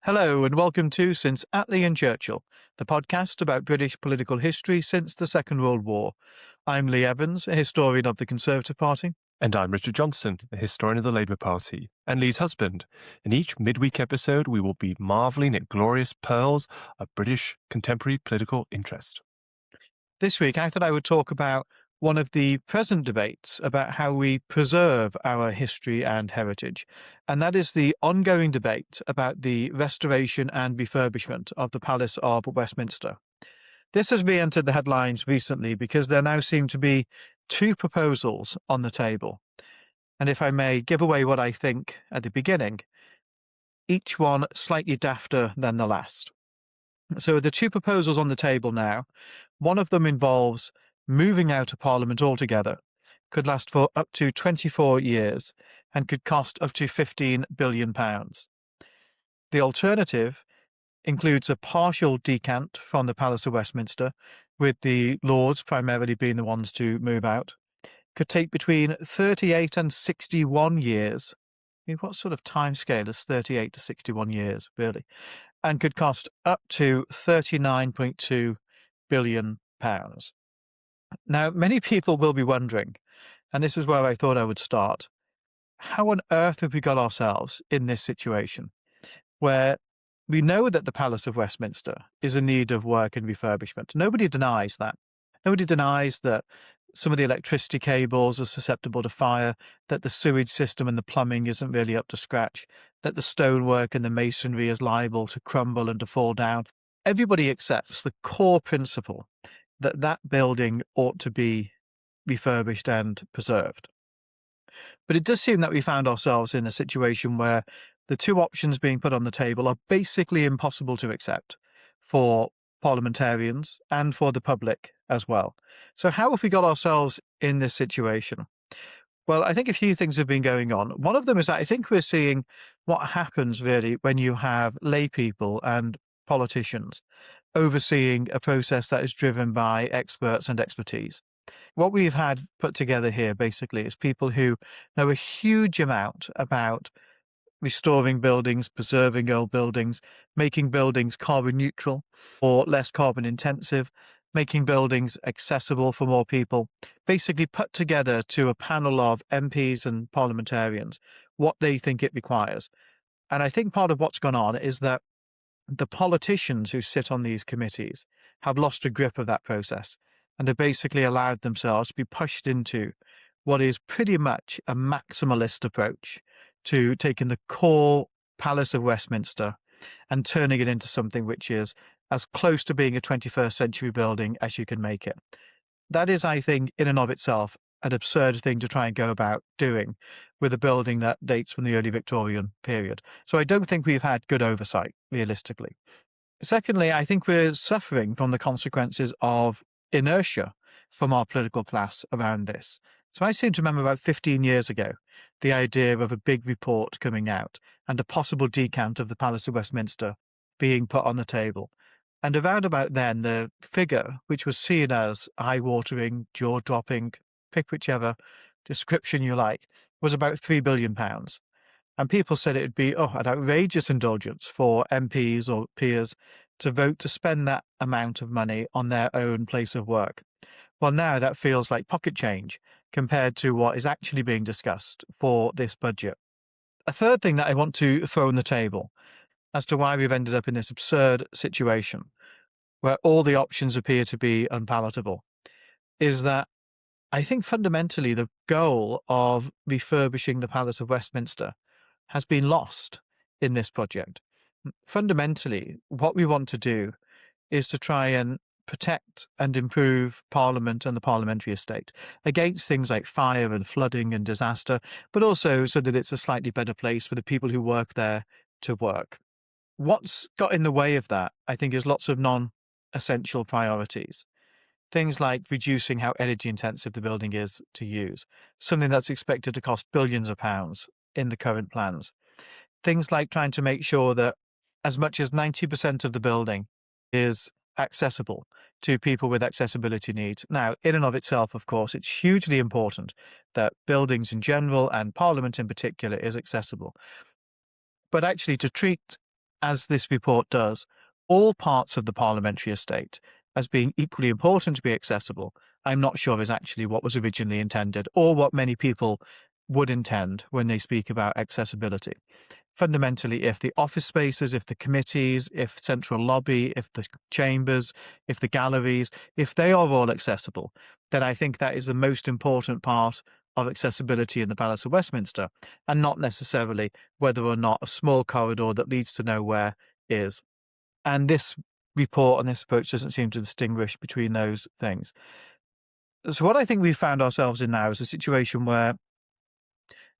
Hello and welcome to Since Attlee Churchill, the podcast about British political history since the Second World War. I'm Lee Evans, a historian of the Conservative Party. And I'm Richard Johnson, a historian of the Labour Party, and Lee's husband. In each midweek episode, we will be marvelling at glorious pearls of British contemporary political interest. This week, I thought I would talk about one of the present debates about how we preserve our history and heritage, and that is the ongoing debate about the restoration and refurbishment of the Palace of Westminster. This has re-entered the headlines recently because there now seem to be two proposals on the table. And if I may give away what I think at the beginning, each one slightly dafter than the last. So the two proposals on the table now, one of them involves moving out of Parliament altogether, could last for up to 24 years, and could cost up to £15 billion. The alternative includes a partial decant from the Palace of Westminster, with the Lords primarily being the ones to move out, could take between 38 and 61 years. I mean, what sort of timescale is 38 to 61 years, really? And could cost up to £39.2 billion. Now, many people will be wondering, and this is where I thought I would start, how on earth have we got ourselves in this situation where we know that the Palace of Westminster is in need of work and refurbishment? Nobody denies that. Nobody denies that some of the electricity cables are susceptible to fire, that the sewage system and the plumbing isn't really up to scratch, that the stonework and the masonry is liable to crumble and to fall down. Everybody accepts the core principle that that building ought to be refurbished and preserved. But it does seem that we found ourselves in a situation where the two options being put on the table are basically impossible to accept for parliamentarians and for the public as well. So how have we got ourselves in this situation? Well, I think a few things have been going on. One of them is that I think we're seeing what happens really when you have lay people and politicians overseeing a process that is driven by experts and expertise. What we've had put together here basically is people who know a huge amount about restoring buildings, preserving old buildings, making buildings carbon neutral or less carbon intensive, making buildings accessible for more people, basically put together to a panel of MPs and parliamentarians what they think it requires. And I think part of what's gone on is that the politicians who sit on these committees have lost a grip of that process and have basically allowed themselves to be pushed into what is pretty much a maximalist approach to taking the core Palace of Westminster and turning it into something which is as close to being a 21st century building as you can make it. That is, I think, in and of itself, an absurd thing to try and go about doing with a building that dates from the early Victorian period. So I don't think we've had good oversight, realistically. Secondly, I think we're suffering from the consequences of inertia from our political class around this. So I seem to remember about 15 years ago, the idea of a big report coming out and a possible decant of the Palace of Westminster being put on the table. And around about then, the figure, which was seen as eye-watering, jaw-dropping, pick whichever description you like, was about £3 billion. And people said it would be an outrageous indulgence for MPs or peers to vote to spend that amount of money on their own place of work. Well, now that feels like pocket change compared to what is actually being discussed for this budget. A third thing that I want to throw on the table as to why we've ended up in this absurd situation where all the options appear to be unpalatable is that I think fundamentally the goal of refurbishing the Palace of Westminster has been lost in this project. Fundamentally, what we want to do is to try and protect and improve Parliament and the parliamentary estate against things like fire and flooding and disaster, but also so that it's a slightly better place for the people who work there to work. What's got in the way of that, I think, is lots of non-essential priorities. Things like reducing how energy intensive the building is to use, something that's expected to cost billions of pounds in the current plans. Things like trying to make sure that as much as 90% of the building is accessible to people with accessibility needs. Now, in and of itself, of course, it's hugely important that buildings in general and Parliament in particular is accessible. But actually to treat as this report does, all parts of the parliamentary estate as being equally important to be accessible, I'm not sure is actually what was originally intended or what many people would intend when they speak about accessibility. Fundamentally, if the office spaces, if the committees, if central lobby, if the chambers, if the galleries, if they are all accessible, then I think that is the most important part of accessibility in the Palace of Westminster, and not necessarily whether or not a small corridor that leads to nowhere is. And this report and this approach doesn't seem to distinguish between those things. So what I think we've found ourselves in now is a situation where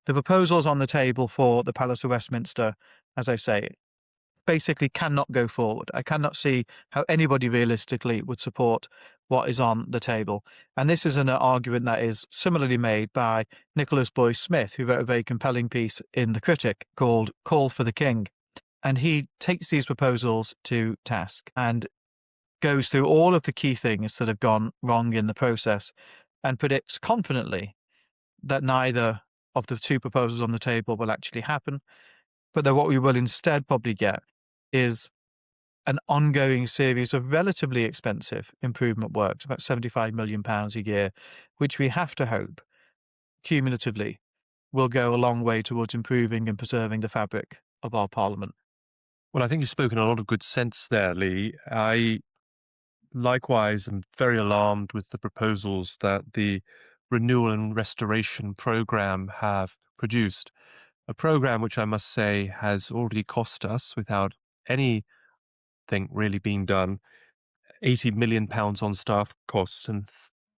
the proposals on the table for the Palace of Westminster, as I say, basically cannot go forward. I cannot see how anybody realistically would support what is on the table. And this is an argument that is similarly made by Nicholas Boyce Smith, who wrote a very compelling piece in The Critic called Call for the King. And he takes these proposals to task and goes through all of the key things that have gone wrong in the process and predicts confidently that neither of the two proposals on the table will actually happen, but that what we will instead probably get is an ongoing series of relatively expensive improvement works, about £75 million a year, which we have to hope cumulatively will go a long way towards improving and preserving the fabric of our Parliament. Well, I think you've spoken a lot of good sense there, Lee. I likewise am very alarmed with the proposals that the Renewal and Restoration Programme have produced. A programme which I must say has already cost us, without anything really being done, £80 million on staff costs and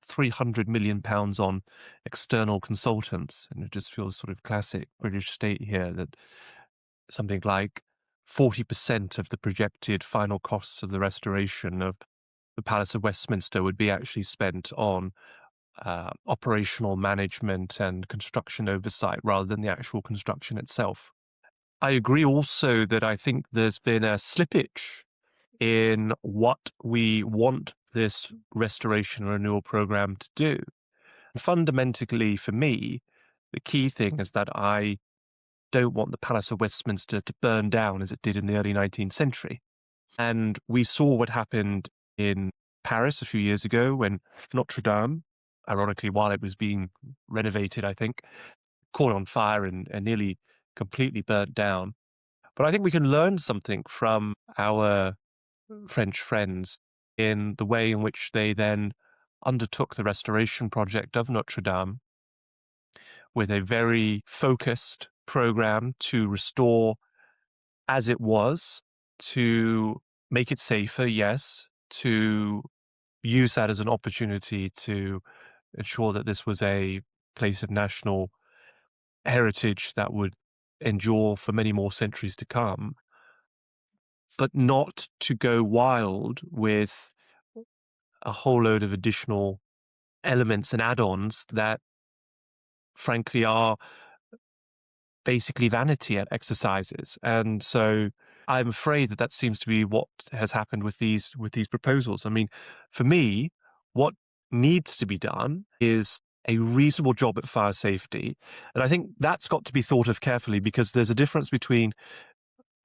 £300 million on external consultants. And it just feels sort of classic British state here that something like 40% of the projected final costs of the restoration of the Palace of Westminster would be actually spent on operational management and construction oversight rather than the actual construction itself. I agree also that I think there's been a slippage in what we want this restoration and renewal program to do. Fundamentally, for me, the key thing is that I don't want the Palace of Westminster to burn down as it did in the early 19th century. And we saw what happened in Paris a few years ago when Notre Dame, ironically, while it was being renovated, I think, caught on fire and nearly completely burnt down. But I think we can learn something from our French friends in the way in which they then undertook the restoration project of Notre Dame with a very focused program to restore as it was, to make it safer, yes, to use that as an opportunity to ensure that this was a place of national heritage that would endure for many more centuries to come, but not to go wild with a whole load of additional elements and add-ons that frankly are basically vanity exercises. And so I'm afraid that that seems to be what has happened with these proposals. I mean, for me, what needs to be done is a reasonable job at fire safety. And I think that's got to be thought of carefully, because there's a difference between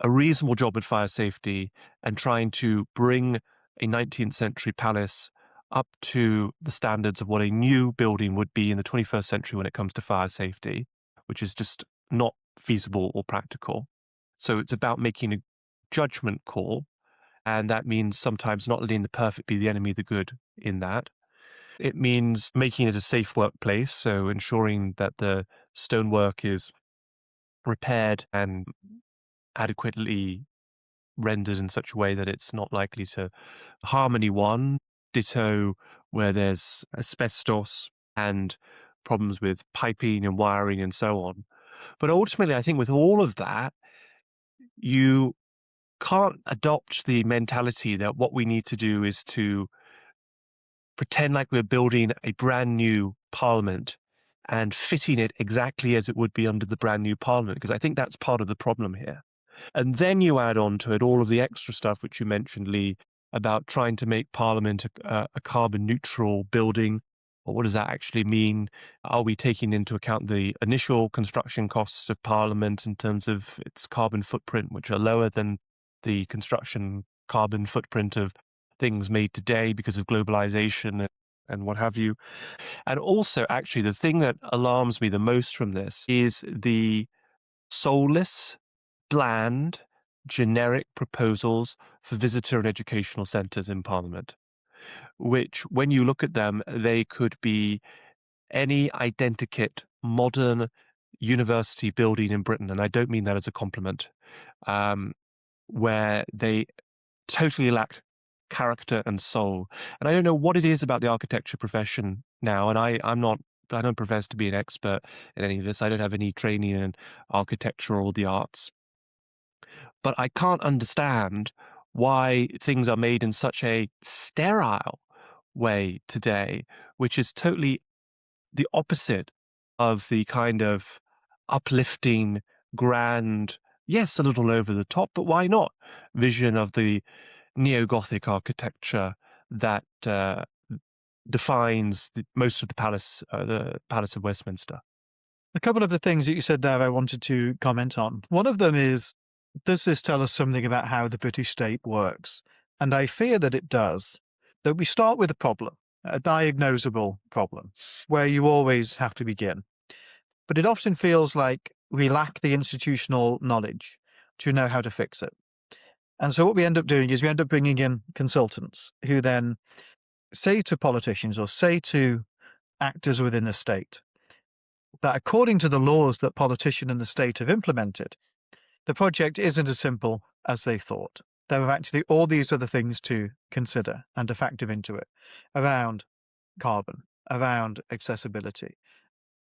a reasonable job at fire safety and trying to bring a 19th century palace up to the standards of what a new building would be in the 21st century when it comes to fire safety, which is just not feasible or practical. So it's about making a judgment call, and that means sometimes not letting the perfect be the enemy of the good in that. It means making it a safe workplace, so ensuring that the stonework is repaired and adequately rendered in such a way that it's not likely to harm anyone. Ditto where there's asbestos and problems with piping and wiring and so on. But ultimately, I think with all of that, you can't adopt the mentality that what we need to do is to pretend like we're building a brand new parliament and fitting it exactly as it would be under the brand new parliament, because I think that's part of the problem here. And then you add on to it all of the extra stuff which you mentioned, Lee, about trying to make Parliament a carbon neutral building. Well, what does that actually mean? Are we taking into account the initial construction costs of Parliament in terms of its carbon footprint, which are lower than the construction carbon footprint of things made today because of globalization and what have you. And also, actually, the thing that alarms me the most from this is the soulless, bland, generic proposals for visitor and educational centres in Parliament, which, when you look at them, they could be any identikit modern university building in Britain, and I don't mean that as a compliment, um, where they totally lacked character and soul. And I don't know what it is about the architecture profession now, and I don't profess to be an expert in any of this. I don't have any training in architecture or the arts. But I can't understand why things are made in such a sterile way today, which is totally the opposite of the kind of uplifting, grand, yes, a little over the top, but why not, vision of the neo-Gothic architecture that defines most of the Palace of Westminster. A couple of the things that you said there I wanted to comment on. One of them is, does this tell us something about how the British state works? And I fear that it does. That we start with a problem, a diagnosable problem, where you always have to begin. But it often feels like we lack the institutional knowledge to know how to fix it. And so what we end up doing is we end up bringing in consultants who then say to politicians or say to actors within the state that according to the laws that politicians and the state have implemented, the project isn't as simple as they thought. There are actually all these other things to consider and to factor into it around carbon, around accessibility,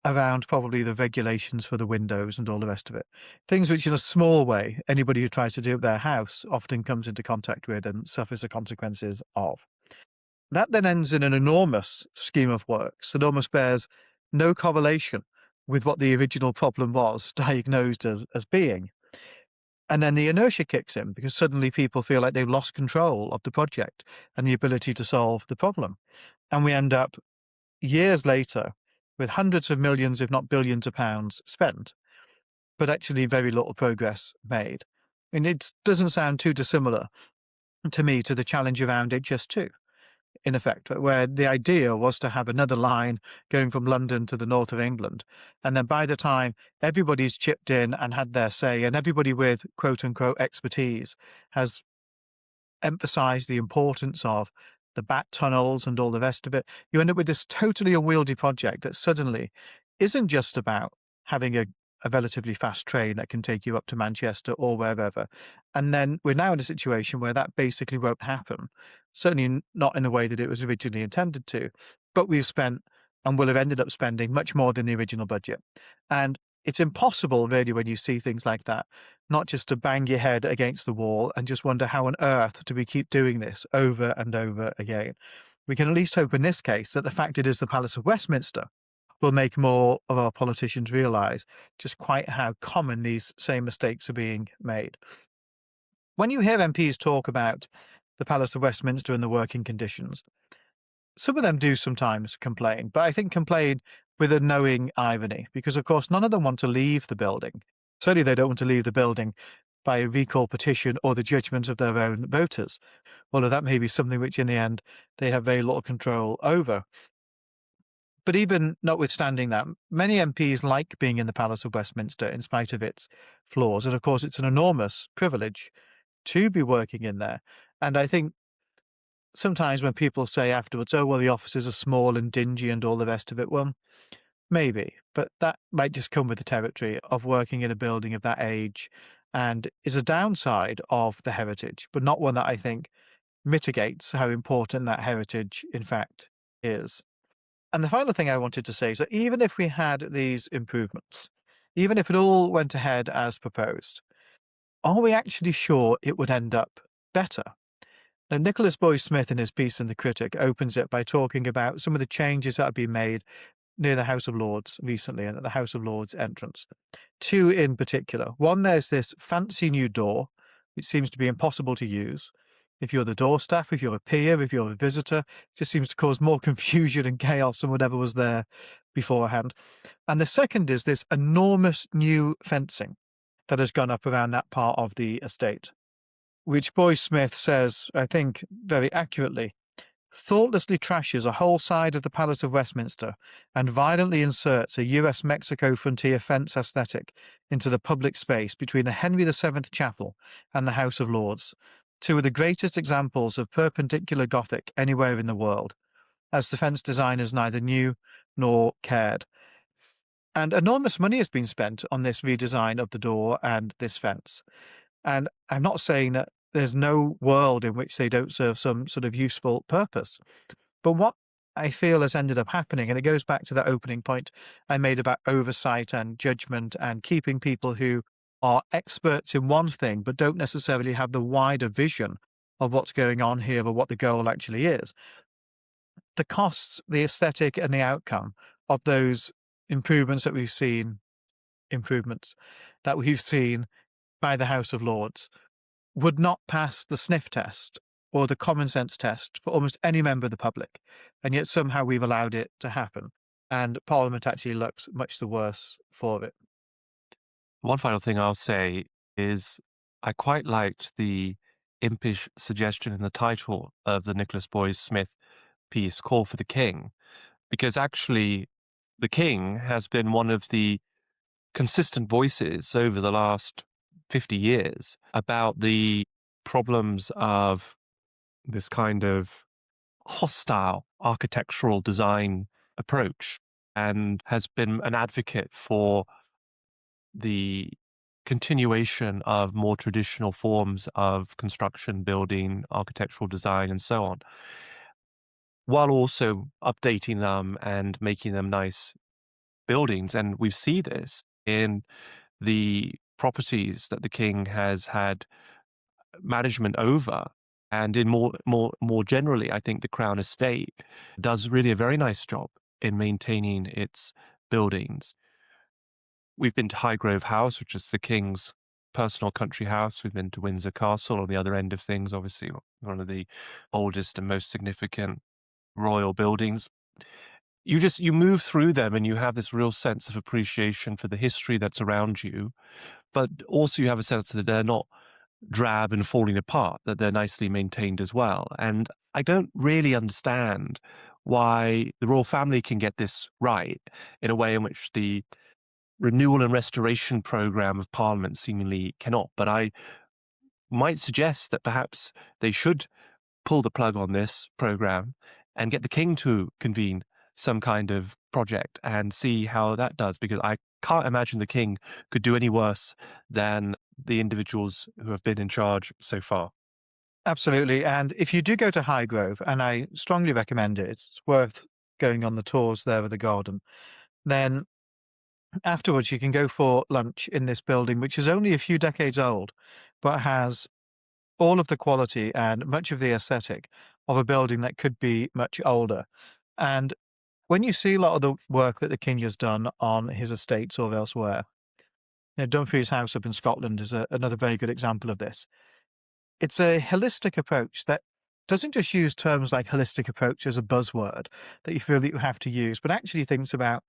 around probably the regulations for the windows and all the rest of it. Things which, in a small way, anybody who tries to do up their house often comes into contact with and suffers the consequences of. That then ends in an enormous scheme of works that almost bears no correlation with what the original problem was diagnosed as being. And then the inertia kicks in because suddenly people feel like they've lost control of the project and the ability to solve the problem. And we end up years later with hundreds of millions, if not billions of pounds spent, but actually very little progress made. And it doesn't sound too dissimilar to me to the challenge around HS2, in effect, where the idea was to have another line going from London to the north of England. And then by the time everybody's chipped in and had their say, and everybody with quote unquote expertise has emphasized the importance of the bat tunnels and all the rest of it, you end up with this totally unwieldy project that suddenly isn't just about having a relatively fast train that can take you up to Manchester or wherever. And then we're now in a situation where that basically won't happen, certainly not in the way that it was originally intended to. But we've spent and will have ended up spending much more than the original budget. And it's impossible, really, when you see things like that, not just to bang your head against the wall and just wonder how on earth do we keep doing this over and over again. We can at least hope in this case that the fact it is the Palace of Westminster will make more of our politicians realise just quite how common these same mistakes are being made. When you hear MPs talk about the Palace of Westminster and the working conditions, some of them do sometimes complain, but I think complain with a knowing irony, because of course none of them want to leave the building. Certainly they don't want to leave the building by a recall petition or the judgment of their own voters, although that may be something which in the end they have very little control over. But even notwithstanding that, many MPs like being in the Palace of Westminster in spite of its flaws. And of course, it's an enormous privilege to be working in there. And I think sometimes when people say afterwards, oh, well, the offices are small and dingy and all the rest of it, well, maybe. But that might just come with the territory of working in a building of that age and is a downside of the heritage, but not one that I think mitigates how important that heritage, in fact, is. And the final thing I wanted to say is that even if we had these improvements, even if it all went ahead as proposed, are we actually sure it would end up better? Now, Nicholas Boyce-Smith in his piece in The Critic opens it by talking about some of the changes that have been made near the House of Lords recently and at the House of Lords entrance. Two in particular. One, there's this fancy new door, which seems to be impossible to use. If you're the door staff, if you're a peer, if you're a visitor, it just seems to cause more confusion and chaos than whatever was there beforehand. And the second is this enormous new fencing that has gone up around that part of the estate. which Boy Smith says, I think very accurately, thoughtlessly trashes a whole side of the Palace of Westminster and violently inserts a US-Mexico frontier fence aesthetic into the public space between the Henry VII Chapel and the House of Lords, two of the greatest examples of perpendicular Gothic anywhere in the world, as the fence designers neither knew nor cared. And enormous money has been spent on this redesign of the door and this fence. And I'm not saying that there's no world in which they don't serve some sort of useful purpose. But what I feel has ended up happening, and it goes back to that opening point I made about oversight and judgment and keeping people who are experts in one thing but don't necessarily have the wider vision of what's going on here or what the goal actually is. The costs, the aesthetic, and the outcome of those improvements that we've seen by the House of Lords would not pass the sniff test or the common sense test for almost any member of the public. And yet somehow we've allowed it to happen. And Parliament actually looks much the worse for it. One final thing I'll say is I quite liked the impish suggestion in the title of the Nicholas Boys Smith piece, Call for the King, because actually the King has been one of the consistent voices over the last 50 years about the problems of this kind of hostile architectural design approach, and has been an advocate for the continuation of more traditional forms of construction, building, architectural design, and so on, while also updating them and making them nice buildings. And we see this in the properties that the king has had management over. And in more generally, I think the Crown Estate does really a very nice job in maintaining its buildings. We've been to Highgrove House, which is the king's personal country house. We've been to Windsor Castle on the other end of things, obviously one of the oldest and most significant royal buildings. You move through them and you have this real sense of appreciation for the history that's around you, but also you have a sense that they're not drab and falling apart, that they're nicely maintained as well. And I don't really understand why the royal family can get this right in a way in which the renewal and restoration program of Parliament seemingly cannot. But I might suggest that perhaps they should pull the plug on this program and get the king to convene some kind of project and see how that does, because I can't imagine the king could do any worse than the individuals who have been in charge so far. Absolutely. And if you do go to Highgrove, and I strongly recommend it, it's worth going on the tours there of the garden, then afterwards you can go for lunch in this building, which is only a few decades old, but has all of the quality and much of the aesthetic of a building that could be much older. And when you see a lot of the work that the king has done on his estates or elsewhere, Dumfries House up in Scotland is another very good example of this. It's a holistic approach that doesn't just use terms like holistic approach as a buzzword that you feel that you have to use, but actually thinks about,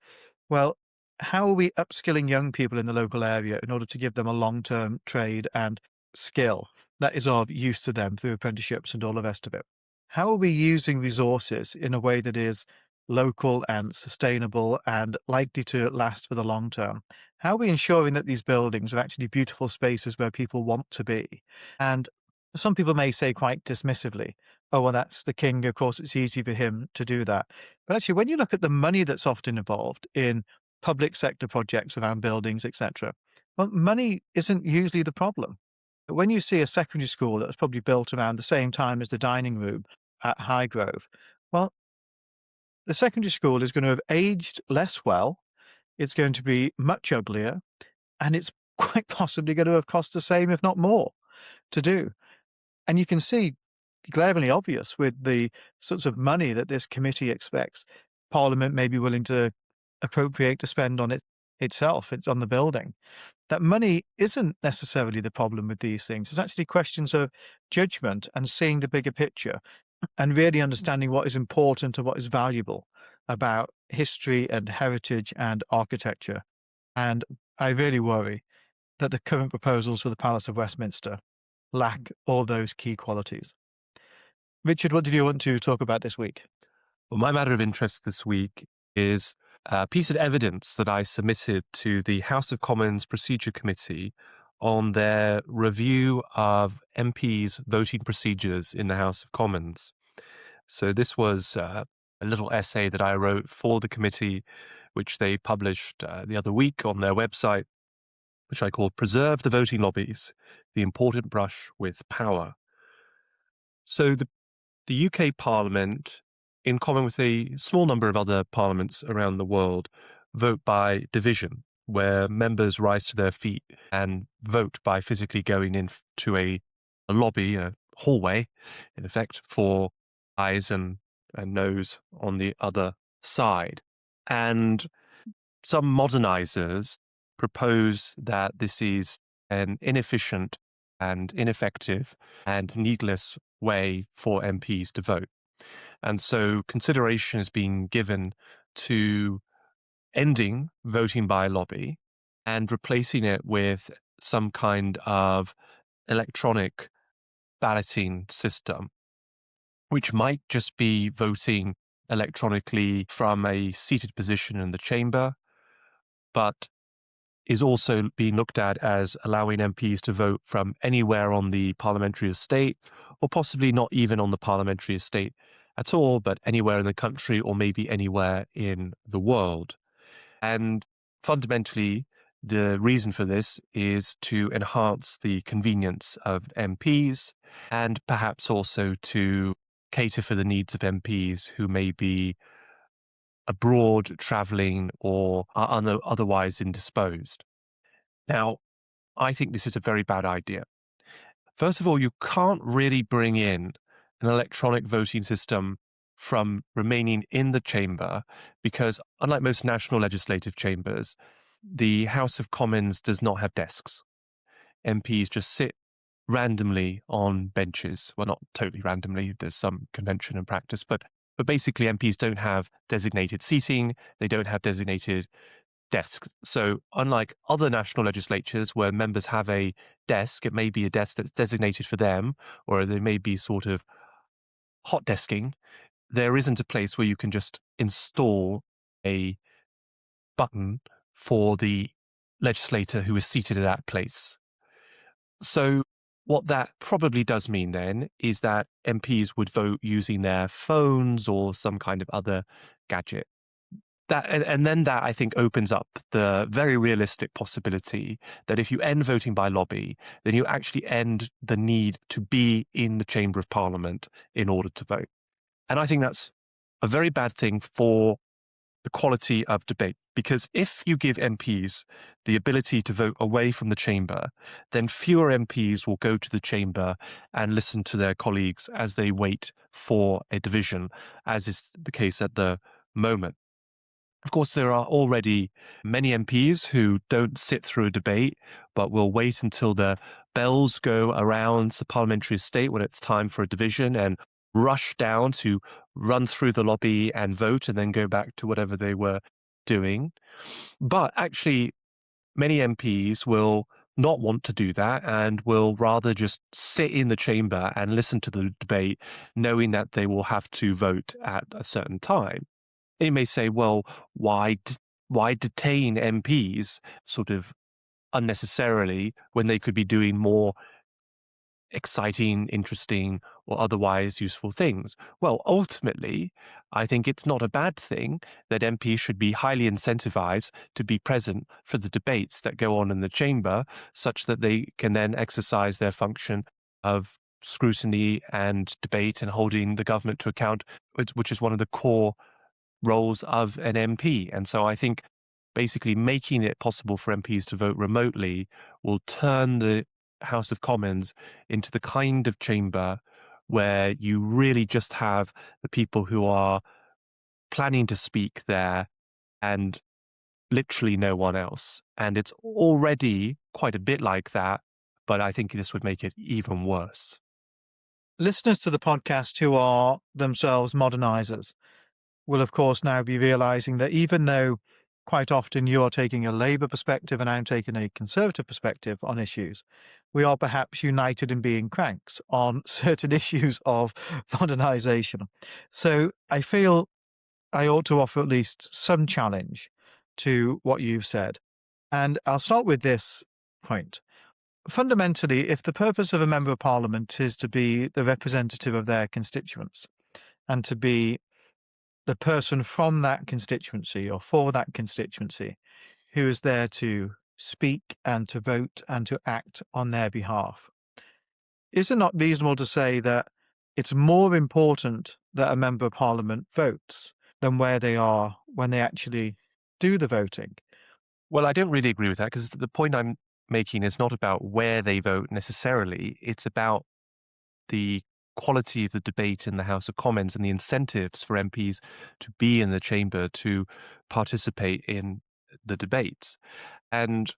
well, how are we upskilling young people in the local area in order to give them a long-term trade and skill that is of use to them through apprenticeships and all the rest of it? How are we using resources in a way that is local and sustainable and likely to last for the long term? How are we ensuring that these buildings are actually beautiful spaces where people want to be? And some people may say quite dismissively, oh, well, that's the king. Of course, it's easy for him to do that. But actually, when you look at the money that's often involved in public sector projects around buildings, etc., well, money isn't usually the problem. But when you see a secondary school that was probably built around the same time as the dining room at Highgrove, well, the secondary school is going to have aged less well. It's going to be much uglier, and it's quite possibly going to have cost the same, if not more, to do. And you can see glaringly obvious with the sorts of money that this committee expects Parliament may be willing to appropriate to spend on it itself. It's on the building. That money isn't necessarily the problem with these things. It's actually questions of judgment and seeing the bigger picture and really understanding what is important and what is valuable about history and heritage and architecture. And I really worry that the current proposals for the Palace of Westminster lack all those key qualities. Richard, what did you want to talk about this week? Well, my matter of interest this week is a piece of evidence that I submitted to the House of Commons Procedure Committee on their review of MPs' voting procedures in the House of Commons. So this was a little essay that I wrote for the committee, which they published the other week on their website, which I called Preserve the Voting Lobbies, the Important Brush with Power. So the UK Parliament, in common with a small number of other parliaments around the world, vote by division, where members rise to their feet and vote by physically going into a lobby, a hallway, in effect, for ayes and noes on the other side. And some modernizers propose that this is an inefficient and ineffective and needless way for MPs to vote. And so consideration is being given to ending voting by lobby and replacing it with some kind of electronic balloting system, which might just be voting electronically from a seated position in the chamber, but is also being looked at as allowing MPs to vote from anywhere on the parliamentary estate, or possibly not even on the parliamentary estate at all, but anywhere in the country or maybe anywhere in the world. And fundamentally, the reason for this is to enhance the convenience of MPs and perhaps also to cater for the needs of MPs who may be abroad, traveling, or are otherwise indisposed. Now, I think this is a very bad idea. First of all, you can't really bring in an electronic voting system from remaining in the chamber because, unlike most national legislative chambers, the House of Commons does not have desks. MPs just sit randomly on benches. Well, not totally randomly. There's some convention and practice, but basically MPs don't have designated seating. They don't have designated desks. So unlike other national legislatures where members have a desk, it may be a desk that's designated for them, or they may be sort of hot desking. There isn't a place where you can just install a button for the legislator who is seated at that place. So what that probably does mean then is that MPs would vote using their phones or some kind of other gadget. And then that, I think, opens up the very realistic possibility that if you end voting by lobby, then you actually end the need to be in the Chamber of Parliament in order to vote. And I think that's a very bad thing for the quality of debate, because if you give MPs the ability to vote away from the chamber, then fewer MPs will go to the chamber and listen to their colleagues as they wait for a division, as is the case at the moment. Of course, there are already many MPs who don't sit through a debate, but will wait until the bells go around the parliamentary estate when it's time for a division and rush down to run through the lobby and vote and then go back to whatever they were doing. But actually, many MPs will not want to do that and will rather just sit in the chamber and listen to the debate, knowing that they will have to vote at a certain time. You may say, well, why detain MPs sort of unnecessarily when they could be doing more exciting, interesting, or otherwise useful things? Well, ultimately, I think it's not a bad thing that MPs should be highly incentivized to be present for the debates that go on in the chamber, such that they can then exercise their function of scrutiny and debate and holding the government to account, which is one of the core roles of an MP. And so I think basically making it possible for MPs to vote remotely will turn the House of Commons into the kind of chamber where you really just have the people who are planning to speak there and literally no one else. And it's already quite a bit like that, but I think this would make it even worse. Listeners to the podcast who are themselves modernizers will, of course, now be realizing that even though quite often you are taking a Labour perspective and I'm taking a Conservative perspective on issues. We are perhaps united in being cranks on certain issues of modernisation. So I feel I ought to offer at least some challenge to what you've said. And I'll start with this point. Fundamentally, if the purpose of a Member of Parliament is to be the representative of their constituents and to be the person from that constituency or for that constituency who is there to speak and to vote and to act on their behalf, is it not reasonable to say that it's more important that a Member of Parliament votes than where they are when they actually do the voting? Well, I don't really agree with that, because the point I'm making is not about where they vote necessarily. It's about the quality of the debate in the House of Commons and the incentives for MPs to be in the chamber, to participate in the debates. And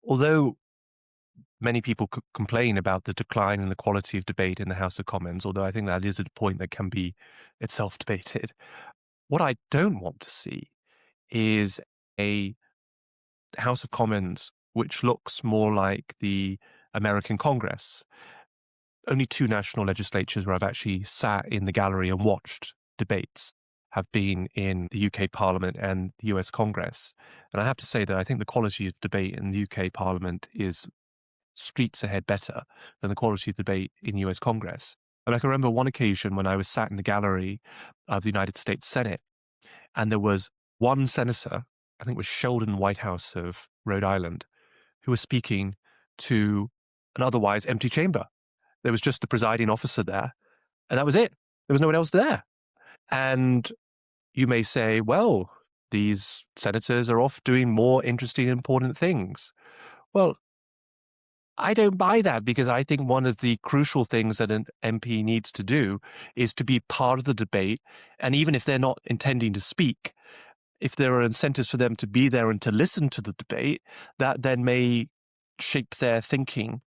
although many people complain about the decline in the quality of debate in the House of Commons, although I think that is a point that can be itself debated, what I don't want to see is a House of Commons which looks more like the American Congress. Only two national legislatures where I've actually sat in the gallery and watched debates have been in the UK Parliament and the US Congress. And I have to say that I think the quality of debate in the UK Parliament is streets ahead better than the quality of debate in the US Congress. And I can remember one occasion when I was sat in the gallery of the United States Senate, and there was one senator, I think it was Sheldon Whitehouse of Rhode Island, who was speaking to an otherwise empty chamber. There was just the presiding officer there, and that was it. There was no one else there. And you may say, well, these senators are off doing more interesting, important things. Well, I don't buy that, because I think one of the crucial things that an MP needs to do is to be part of the debate. And even if they're not intending to speak, if there are incentives for them to be there and to listen to the debate, that then may shape their thinking.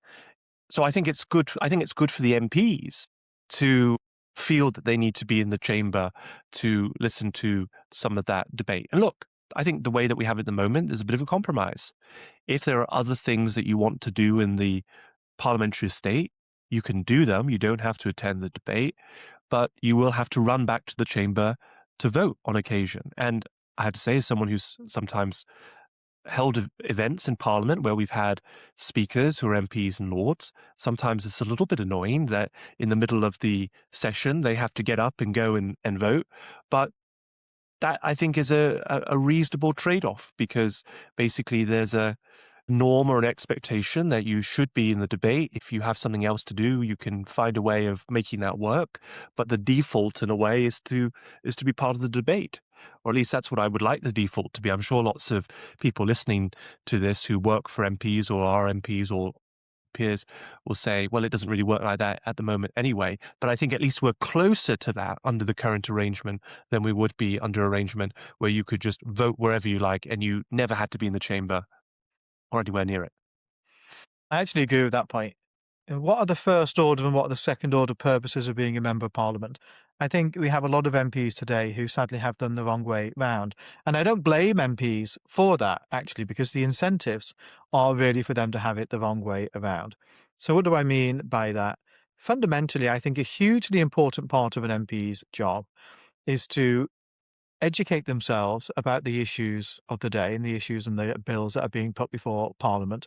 So I think it's good. I think it's good for the MPs to feel that they need to be in the chamber to listen to some of that debate. And look, I think the way that we have it at the moment is a bit of a compromise. If there are other things that you want to do in the parliamentary estate, you can do them. You don't have to attend the debate, but you will have to run back to the chamber to vote on occasion. And I have to say, as someone who's sometimes held events in Parliament where we've had speakers who are MPs and Lords, sometimes it's a little bit annoying that in the middle of the session they have to get up and go and vote. But that, I think, is a reasonable trade-off, because basically there's a norm or an expectation that you should be in the debate. If you have something else to do, you can find a way of making that work. But the default, in a way, is to be part of the debate. Or at least that's what I would like the default to be. I'm sure lots of people listening to this who work for MPs or are MPs or peers will say, well, it doesn't really work like that at the moment anyway. But I think at least we're closer to that under the current arrangement than we would be under arrangement where you could just vote wherever you like and you never had to be in the chamber or anywhere near it. I actually agree with that point. What are the first order and what are the second order purposes of being a Member of Parliament? I think we have a lot of MPs today who sadly have done the wrong way round. And I don't blame MPs for that, actually, because the incentives are really for them to have it the wrong way around. So what do I mean by that? Fundamentally, I think a hugely important part of an MP's job is to educate themselves about the issues of the day and the issues and the bills that are being put before Parliament,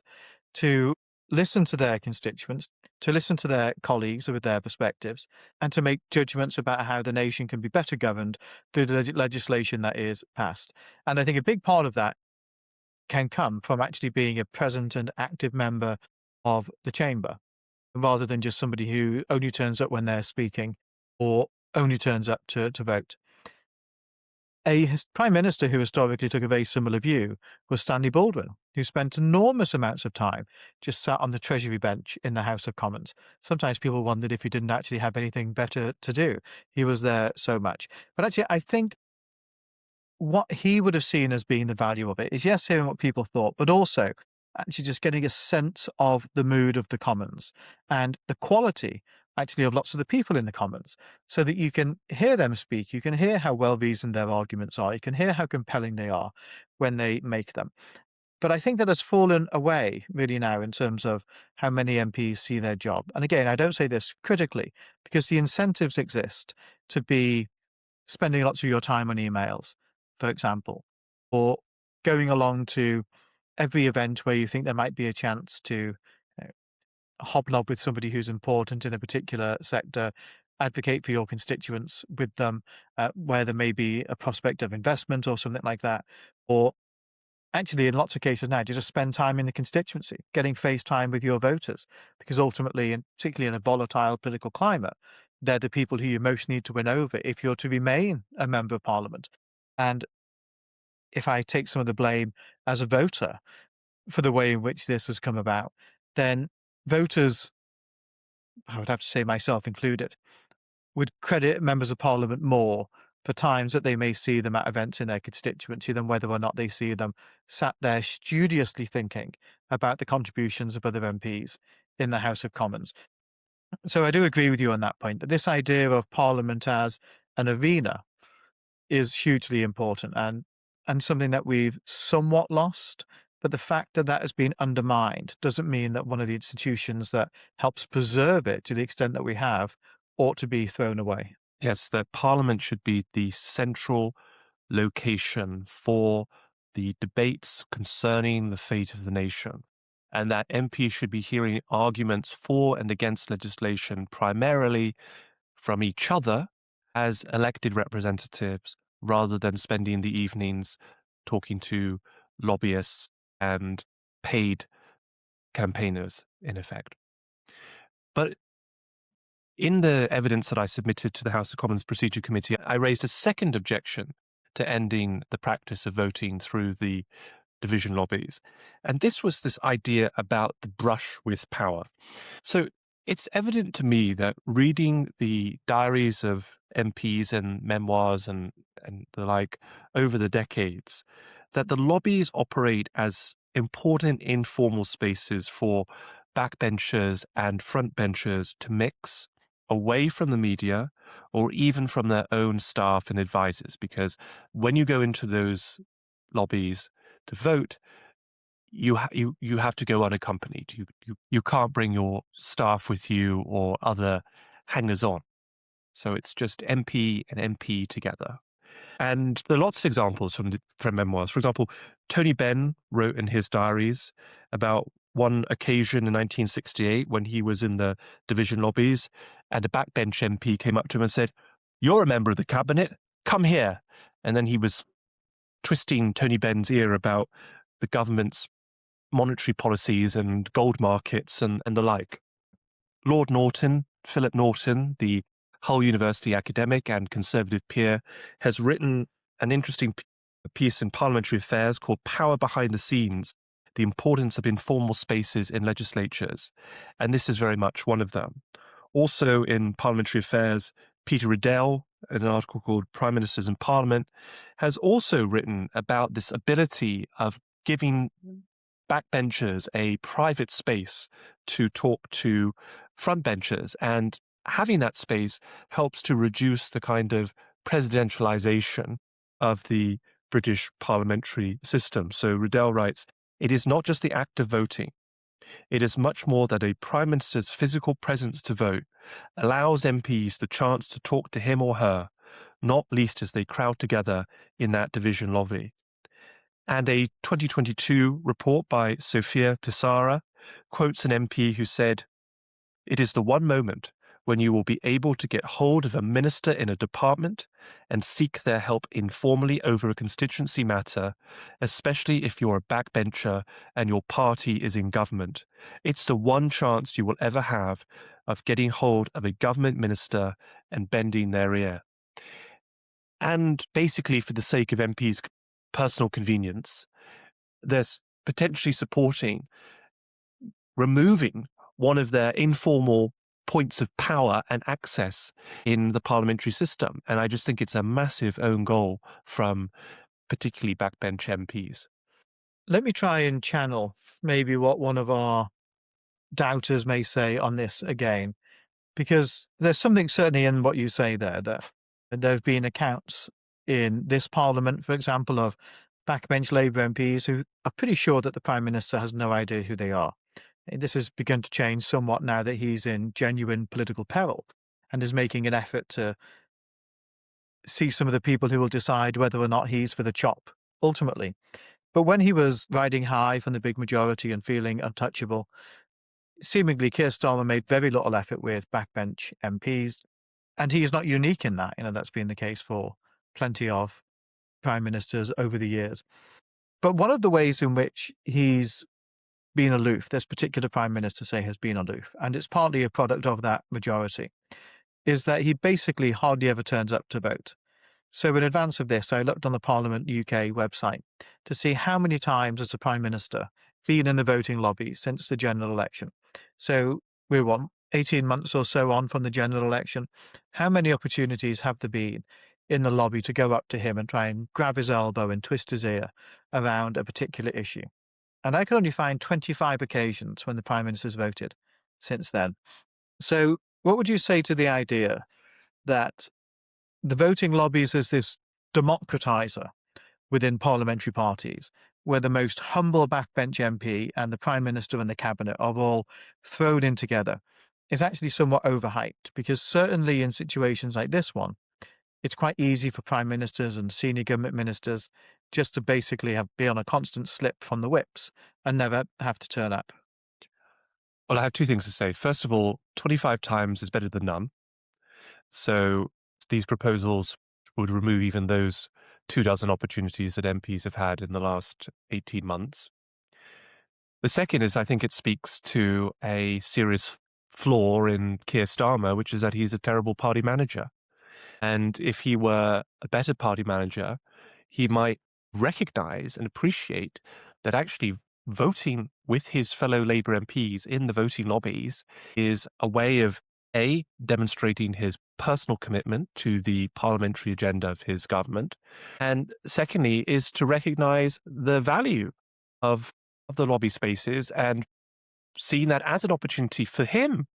to listen to their constituents, to listen to their colleagues with their perspectives, and to make judgments about how the nation can be better governed through the legislation that is passed. And I think a big part of that can come from actually being a present and active member of the chamber, rather than just somebody who only turns up when they're speaking or only turns up to vote. A prime minister who historically took a very similar view was Stanley Baldwin, who spent enormous amounts of time just sat on the Treasury bench in the House of Commons. Sometimes people wondered if he didn't actually have anything better to do. He was there so much. But actually, I think what he would have seen as being the value of it is, yes, hearing what people thought, but also actually just getting a sense of the mood of the Commons and the quality actually of lots of the people in the Commons, so that you can hear them speak. You can hear how well reasoned their arguments are. You can hear how compelling they are when they make them. But I think that has fallen away really now in terms of how many MPs see their job. And again, I don't say this critically because the incentives exist to be spending lots of your time on emails, for example, or going along to every event where you think there might be a chance to uh, hobnob with somebody who's important in a particular sector, advocate for your constituents with them, where there may be a prospect of investment or something like that, or actually, in lots of cases now, you just spend time in the constituency, getting face time with your voters, because ultimately, and particularly in a volatile political climate, they're the people who you most need to win over if you're to remain a member of parliament. And if I take some of the blame as a voter for the way in which this has come about, then voters, I would have to say myself included, would credit members of parliament more for times that they may see them at events in their constituency than whether or not they see them sat there studiously thinking about the contributions of other MPs in the House of Commons. So I do agree with you on that point, that this idea of parliament as an arena is hugely important and something that we've somewhat lost. But the fact that that has been undermined doesn't mean that one of the institutions that helps preserve it to the extent that we have ought to be thrown away. Yes, that Parliament should be the central location for the debates concerning the fate of the nation, and that MPs should be hearing arguments for and against legislation primarily from each other as elected representatives rather than spending the evenings talking to lobbyists and paid campaigners, in effect. But in the evidence that I submitted to the House of Commons Procedure Committee, I raised a second objection to ending the practice of voting through the division lobbies. And this was this idea about the brush with power. So it's evident to me that reading the diaries of MPs and memoirs and the like over the decades, that the lobbies operate as important informal spaces for backbenchers and frontbenchers to mix away from the media or even from their own staff and advisors. Because when you go into those lobbies to vote, you have to go unaccompanied. You can't bring your staff with you or other hangers on. So it's just MP and MP together. And there are lots of examples from memoirs. For example, Tony Benn wrote in his diaries about one occasion in 1968 when he was in the division lobbies and a backbench MP came up to him and said, "You're a member of the cabinet, come here." And then he was twisting Tony Benn's ear about the government's monetary policies and gold markets and the like. Lord Norton, Philip Norton, the Hull University academic and Conservative peer, has written an interesting piece in Parliamentary Affairs called Power Behind the Scenes, the Importance of Informal Spaces in Legislatures. And this is very much one of them. Also in Parliamentary Affairs, Peter Riddell, in an article called Prime Ministers in Parliament, has also written about this ability of giving backbenchers a private space to talk to frontbenchers, and having that space helps to reduce the kind of presidentialization of the British parliamentary system. So Riddell writes, "It is not just the act of voting. It is much more that a Prime Minister's physical presence to vote allows MPs the chance to talk to him or her, not least as they crowd together in that division lobby." And a 2022 report by Sofia Pisara quotes an MP who said, "It is the one moment when you will be able to get hold of a minister in a department and seek their help informally over a constituency matter, especially if you're a backbencher and your party is in government. It's the one chance you will ever have of getting hold of a government minister and bending their ear." And basically, for the sake of MPs' personal convenience, there's potentially supporting removing one of their informal points of power and access in the parliamentary system. And I just think it's a massive own goal from particularly backbench MPs. Let me try and channel maybe what one of our doubters may say on this again. because there's something certainly in what you say there, that there have been accounts in this Parliament, for example, of backbench Labour MPs who are pretty sure that the Prime Minister has no idea who they are. This has begun to change somewhat now that he's in genuine political peril and is making an effort to see some of the people who will decide whether or not he's for the chop ultimately. But when he was riding high from the big majority and feeling untouchable, seemingly Keir Starmer made very little effort with backbench MPs. And he is not unique in that. That's been the case for plenty of prime ministers over the years. But one of the ways in which he's been aloof, this particular prime minister, say, has been aloof, and it's partly a product of that majority, is that he basically hardly ever turns up to vote. So in advance of this, I looked on the Parliament UK website to see how many times has the Prime Minister been in the voting lobby since the general election. So we're 18 months or so on from the general election. How many opportunities have there been in the lobby to go up to him and try and grab his elbow and twist his ear around a particular issue? And I can only find 25 occasions when the Prime Minister's voted since then. So what would you say to the idea that the voting lobbies is this democratizer within parliamentary parties, where the most humble backbench MP and the Prime Minister and the Cabinet are all thrown in together, is actually somewhat overhyped, because certainly in situations like this one, it's quite easy for Prime Ministers and senior government ministers just to basically be on a constant slip from the whips and never have to turn up. Well, I have two things to say. First of all, 25 times is better than none. So these proposals would remove even those 24 opportunities that MPs have had in the last 18 months. The second is, I think it speaks to a serious flaw in Keir Starmer, which is that he's a terrible party manager. And if he were a better party manager, he might recognize and appreciate that actually voting with his fellow Labour MPs in the voting lobbies is a way of demonstrating his personal commitment to the parliamentary agenda of his government, and secondly is to recognize the value of the lobby spaces and seeing that as an opportunity for him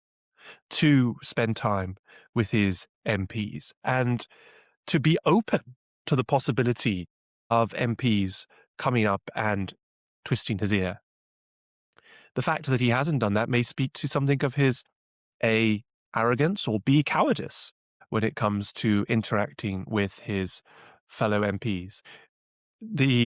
to spend time with his MPs and to be open to the possibility of MPs coming up and twisting his ear. The fact that he hasn't done that may speak to something of his A, arrogance, or B, cowardice when it comes to interacting with his fellow MPs. The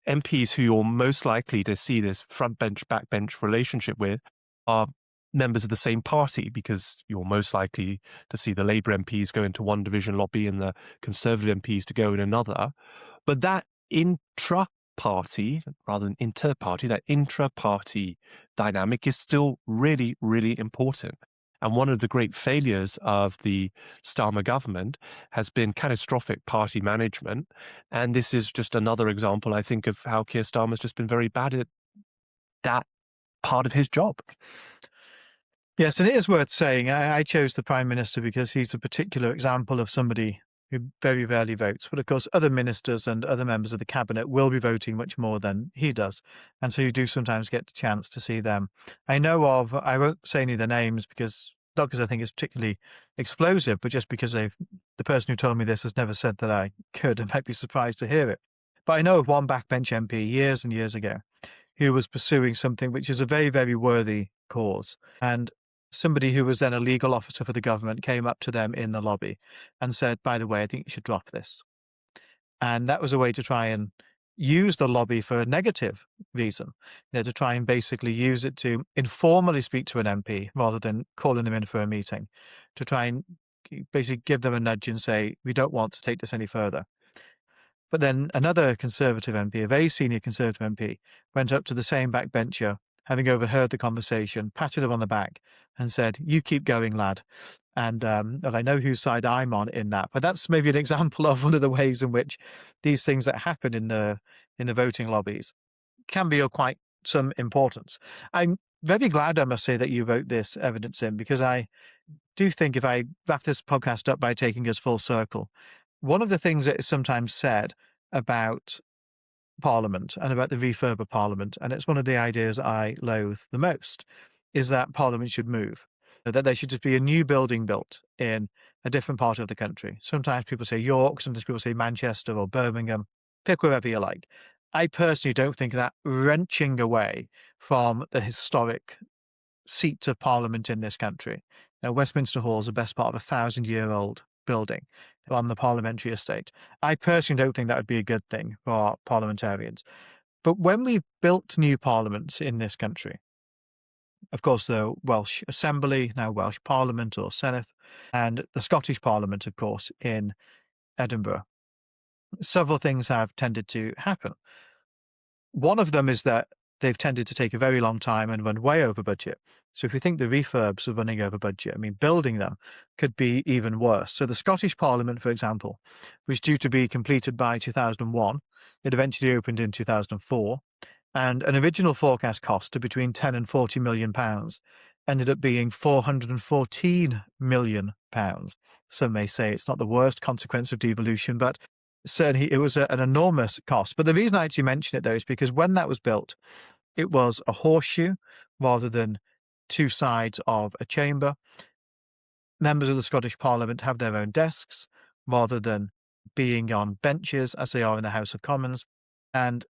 MPs who you're most likely to see this front bench, back bench relationship with are members of the same party, because you're most likely to see the Labour MPs go into one division lobby and the Conservative MPs to go in another. But that intra-party, rather than inter-party, that intra-party dynamic is still really, really important. And one of the great failures of the Starmer government has been catastrophic party management. And this is just another example, I think, of how Keir Starmer's just been very bad at that part of his job. Yes, and it is worth saying, I chose the Prime Minister because he's a particular example of somebody who very rarely votes. But of course, other ministers and other members of the Cabinet will be voting much more than he does. And so you do sometimes get the chance to see them. I know of, I won't say any of the names because, not because I think it's particularly explosive, but just because the person who told me this has never said that I could and might be surprised to hear it. But I know of one backbench MP years and years ago who was pursuing something which is a very, very worthy cause. And somebody who was then a legal officer for the government came up to them in the lobby and said, by the way, I think you should drop this. And that was a way to try and use the lobby for a negative reason, to try and basically use it to informally speak to an MP rather than calling them in for a meeting, to try and basically give them a nudge and say, we don't want to take this any further. But then another Conservative MP, a very senior Conservative MP, went up to the same backbencher, having overheard the conversation, patted him on the back and said, you keep going, lad. And I know whose side I'm on in that. But that's maybe an example of one of the ways in which these things that happen in the voting lobbies can be of quite some importance. I'm very glad, I must say, that you wrote this evidence in, because I do think, if I wrap this podcast up by taking us full circle, one of the things that is sometimes said about Parliament and about the refurb of Parliament, and it's one of the ideas I loathe the most, is that Parliament should move. that there should just be a new building built in a different part of the country. Sometimes people say York, sometimes people say Manchester or Birmingham, pick wherever you like. I personally don't think that wrenching away from the historic seat of Parliament in this country. Now, Westminster Hall is the best part of 1,000-year-old building on the parliamentary estate. I personally don't think that would be a good thing for parliamentarians. But when we've built new parliaments in this country, of course, the Welsh Assembly, now Welsh Parliament or Senedd, and the Scottish Parliament, of course, in Edinburgh, several things have tended to happen. One of them is that they've tended to take a very long time and run way over budget. So if we think the refurbs are running over budget, I mean, building them could be even worse. So the Scottish Parliament, for example, was due to be completed by 2001. It eventually opened in 2004. And an original forecast cost of between 10 and 40 million pounds ended up being 414 million pounds. Some may say it's not the worst consequence of devolution, but certainly it was an enormous cost. But the reason I actually mention it, though, is because when that was built, it was a horseshoe rather than two sides of a chamber. Members of the Scottish Parliament have their own desks rather than being on benches as they are in the House of Commons. And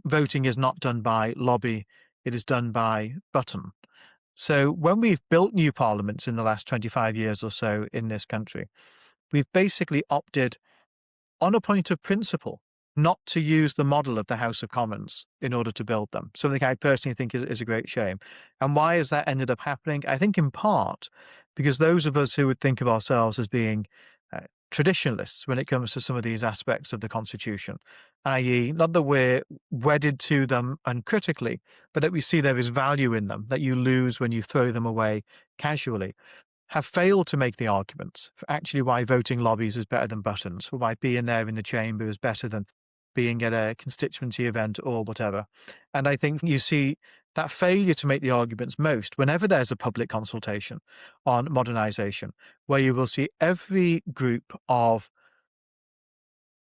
voting is not done by lobby, it is done by button. So when we've built new parliaments in the last 25 years or so in this country, we've basically opted, on a point of principle, not to use the model of the House of Commons in order to build them. Something I personally think is a great shame. And why has that ended up happening? I think in part because those of us who would think of ourselves as being traditionalists when it comes to some of these aspects of the Constitution, i.e. not that we're wedded to them uncritically, but that we see there is value in them that you lose when you throw them away casually, have failed to make the arguments for actually why voting lobbies is better than buttons, or why being there in the chamber is better than being at a constituency event or whatever. And I think you see that failure to make the arguments most whenever there's a public consultation on modernisation, where you will see every group of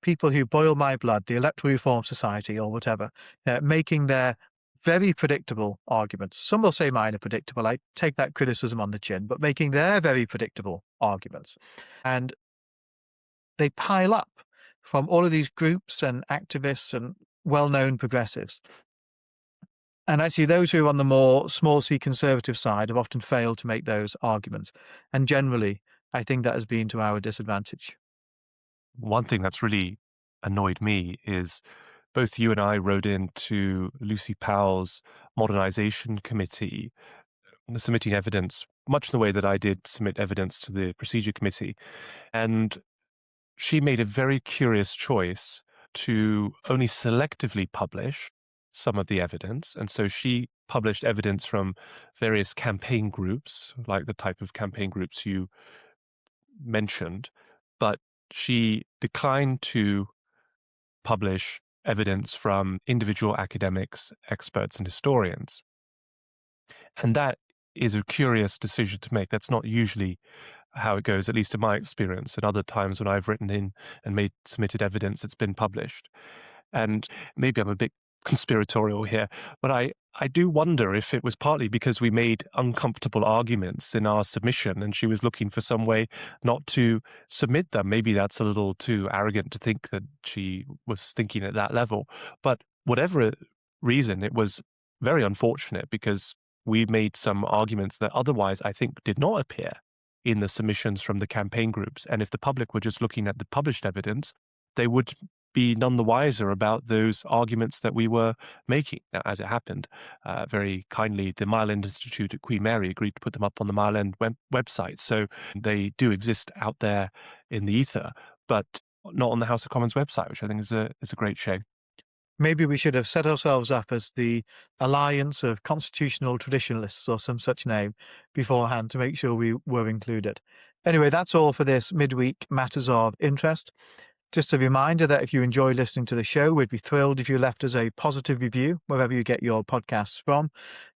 people who boil my blood, the Electoral Reform Society or whatever, making their very predictable arguments. Some will say mine are predictable. I take that criticism on the chin, but making their very predictable arguments. And they pile up from all of these groups and activists and well-known progressives. And actually, those who are on the more small c conservative side have often failed to make those arguments. And generally, I think that has been to our disadvantage. One thing that's really annoyed me is both you and I wrote into Lucy Powell's Modernisation Committee, submitting evidence, much in the way that I did submit evidence to the Procedure Committee. And she made a very curious choice to only selectively publish some of the evidence. And so she published evidence from various campaign groups, like the type of campaign groups you mentioned, but she declined to publish evidence from individual academics, experts, and historians. And that is a curious decision to make. That's not usually how it goes, at least in my experience. And other times when I've written in and submitted evidence, it's been published. And maybe I'm a bit conspiratorial here, but I do wonder if it was partly because we made uncomfortable arguments in our submission and she was looking for some way not to submit them. Maybe that's a little too arrogant to think that she was thinking at that level. But whatever reason, it was very unfortunate because we made some arguments that otherwise I think did not appear in the submissions from the campaign groups. And if the public were just looking at the published evidence, they would be none the wiser about those arguments that we were making. Now, as it happened, very kindly, the Mile End Institute at Queen Mary agreed to put them up on the Mile End website. So they do exist out there in the ether, but not on the House of Commons website, which I think is a great shame. Maybe we should have set ourselves up as the Alliance of Constitutional Traditionalists or some such name beforehand to make sure we were included. Anyway, that's all for this midweek Matters of Interest. Just a reminder that if you enjoy listening to the show, we'd be thrilled if you left us a positive review wherever you get your podcasts from,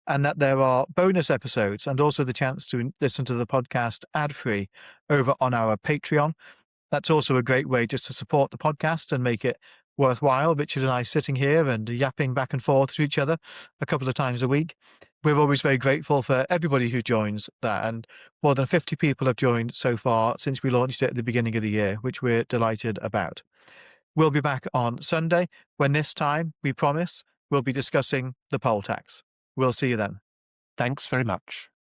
and that there are bonus episodes and also the chance to listen to the podcast ad-free over on our Patreon. That's also a great way just to support the podcast and make it worthwhile. Richard and I sitting here and yapping back and forth to each other a couple of times a week. we're always very grateful for everybody who joins that. And more than 50 people have joined so far since we launched it at the beginning of the year, which we're delighted about. We'll be back on Sunday when this time, we promise, we'll be discussing the poll tax. We'll see you then. Thanks very much.